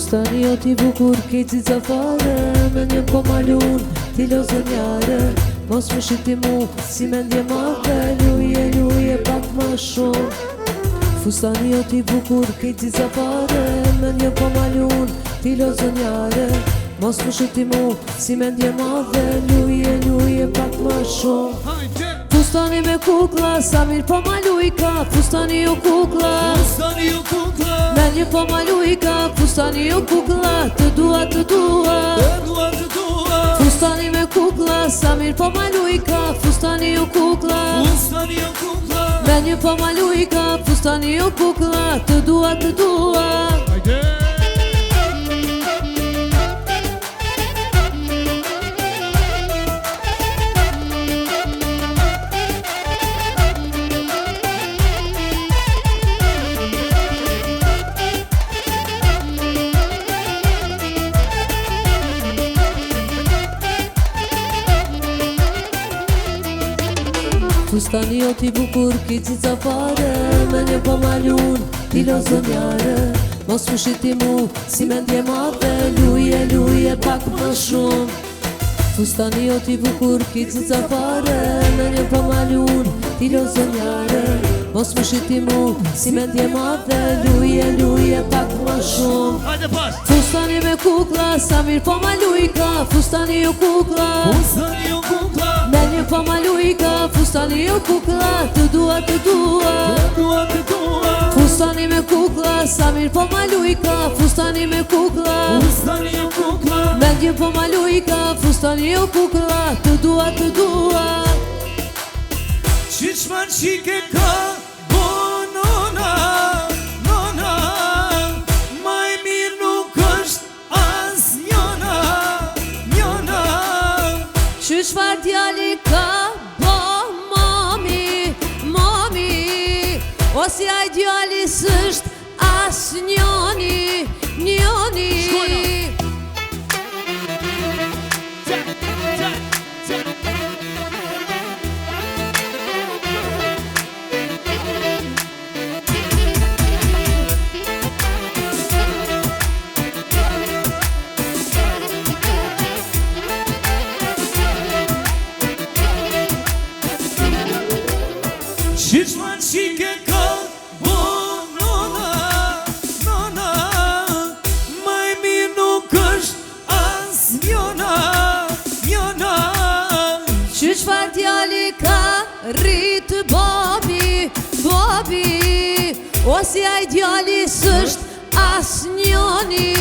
Fustani o t'i bukur kejtë zica fare, me një po malun t'i lo zënjare. Mos më shiti mu si me ndje madhe, luje pak ma shumë. Fustani o t'i bukur kejtë zica fare, me një po malun t'i lo zënjare. Mos më shiti mu si me ndje madhe, luje pak ma shumë. Fustani me kukla, sa mirë po maluj ka. Fustani o kukla, me një po maluj ka. Fustani o kukla, të dua Fustani me kukla, sa mirë po maluj ka. Fustani o kukla, me një po maluj ka. Fustani o kukla, të dua Fustani o t'i bukur ki cica fare, me një po malun t'i lo zënjare. Mos më shiti mu si me ndje madhe, luje pak më shumë. Fustani o t'i bukur ki cica fare, me një po malun t'i lo zënjare. Mos më shiti mu si me ndje madhe, luje pak më shumë. Fustani me kukla, sa mirë po maluj ka. Fustani o kukla, me një po maluj ka. Fustani o kukla, të dua Fustani me kukla, sa mirë po maluj ka. Fustani me kukla, me një po maluj ka. Fustani o kukla, të dua Qishman qike ka bo nona, maj mirë nuk është as njona. Qishfar djali ka bo mami, osi aj djali s'është as njoni. Qishman qike ka bo nona, maj mirë nuk është as njona. Qishfar djali ka rritë babi, osi aj djali s'është as njoni.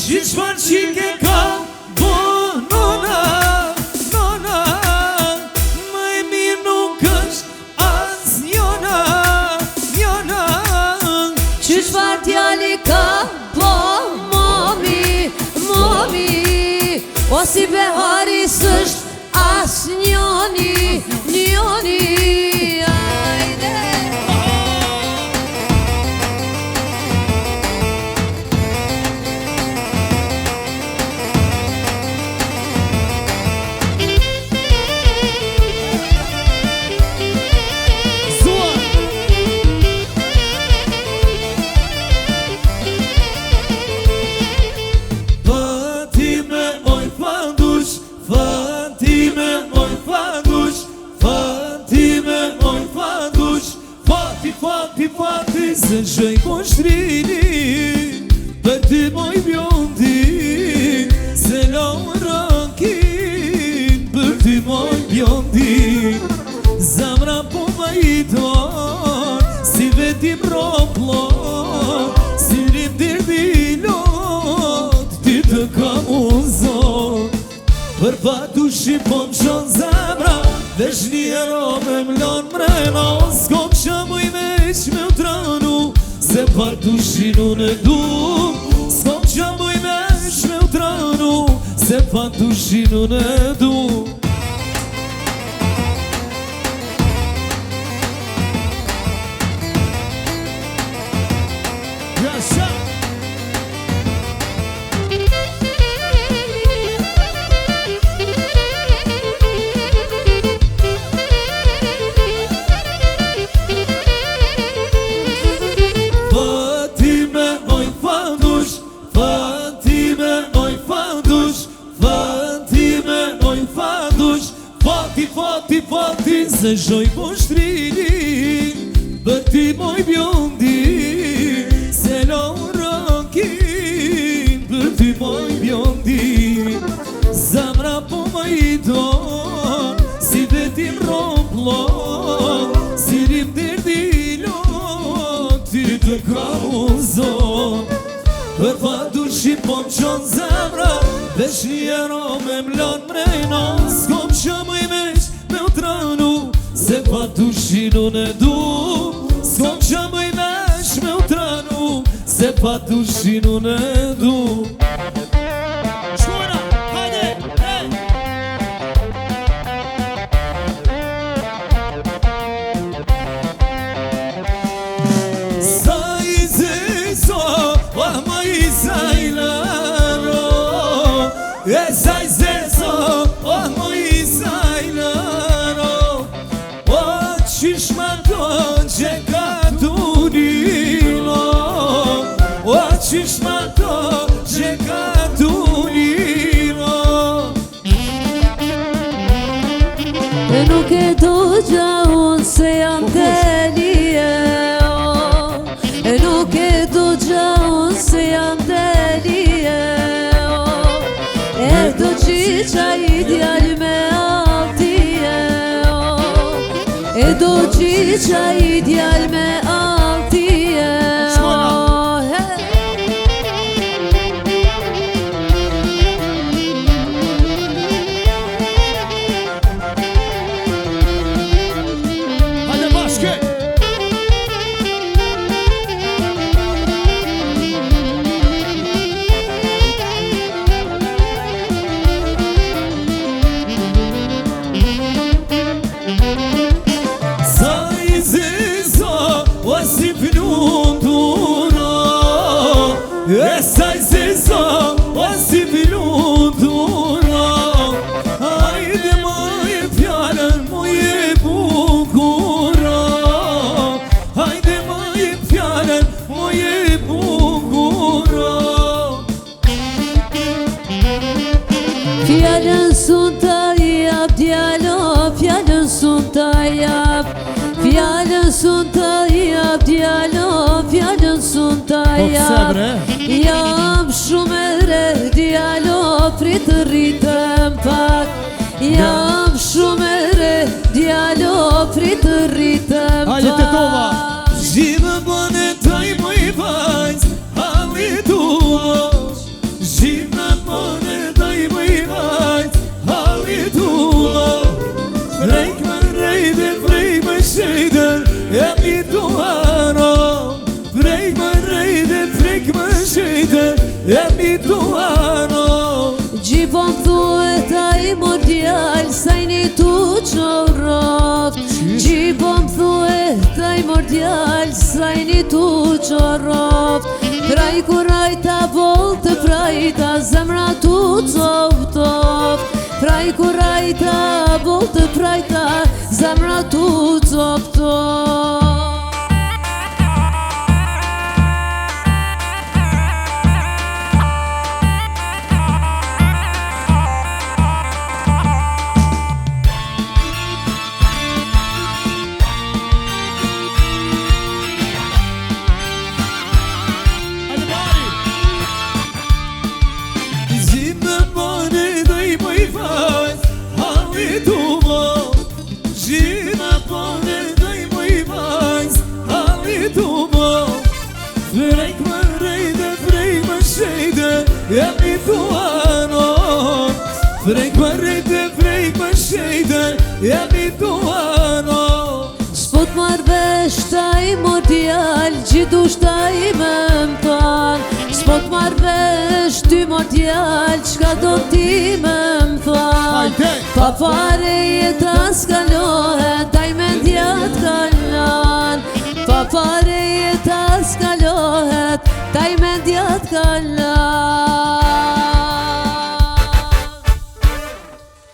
Qishman qike ka bo nona, maj mirë nuk është as njona. Qishfar djali ka bo mami, osi behari s'është as njoni. Fati se shëj poshtrini, për ty moj bjondi, se lau rënkin, për ty moj bjondi. Zamra po ma i don, si vetim roplon, si Për patushi po m'qon zemra Vesh njero me m'lon mrena S'kom që muj veç me utranu Se patushi nun e du S'kom që muj veç me utranu Se patushi nun e du Fati se shoj po shtrili Për ti moj bjondi Se lorakin Për ti moj bjondi Zamra po më i don Si vetim romplon Si rim derdilon Ty të kamuzon Për fatu shqipon qon zamra Vesh njero me mlon mrejno S'kom që më i vesh me utranu Se patushi nun e du S'kom që më i vesh me utranu Se patushi nun e du Shkona, hajde, hej! Sa i zezo, ah ma i zajlaro E sa i zezo, ah ma i zajlaro O qishma do që ka tunilo O qishma do që ka tunilo E nuk e do gja unë se jam delije E nuk e do gja unë se jam delije E do qiqa ideal me altije E do qiqa ideal me altije Hajde bashke! Sa i zezo, o si pnundura E sa i zezo, o si pnundura Hajde ma e fjallën mu je bukura Hajde ma e fjallën mu je bukura Fjallën sun të jap djalo Fjallën sun të jap Fjallën sun të jap djalo Fjallën sun të jap Jam shumë e re djalo Pritë rritëm pak Jam shumë e re djalo Pritë rritëm pak Hajde të tova Zhime bëne taj më i vajz Halli tu mosh Zhime bëne taj më i vajz Halli tu mosh Frejk më rejde, frejk më shejde Jam i duharo Frejk më rejde, frejk më shejde Jam i duharo Gjipon thue taj mor djall Sajni tu qoroft Gjipon thue taj mor djall Sajni tu qoroft Praj kurajta volte prajta Zemra tu coptoft Praj kurajta volte prajta Zemra tu coptoft Zhime bëne taj më i vajz Halli tu mosh Zhime bëne taj më i vajz Përrejt e vrejt më shejte jemi duano. S'po t'mar vesh taj mo djall, gjithush taj me m'than. S'po t'mar vesh ty mo djall, qka do ti me m'than. Pa pare jeta s'kalohet, taj mendja t'kallan. Pa pare jeta s'kalohet, taj mendja t'kallan.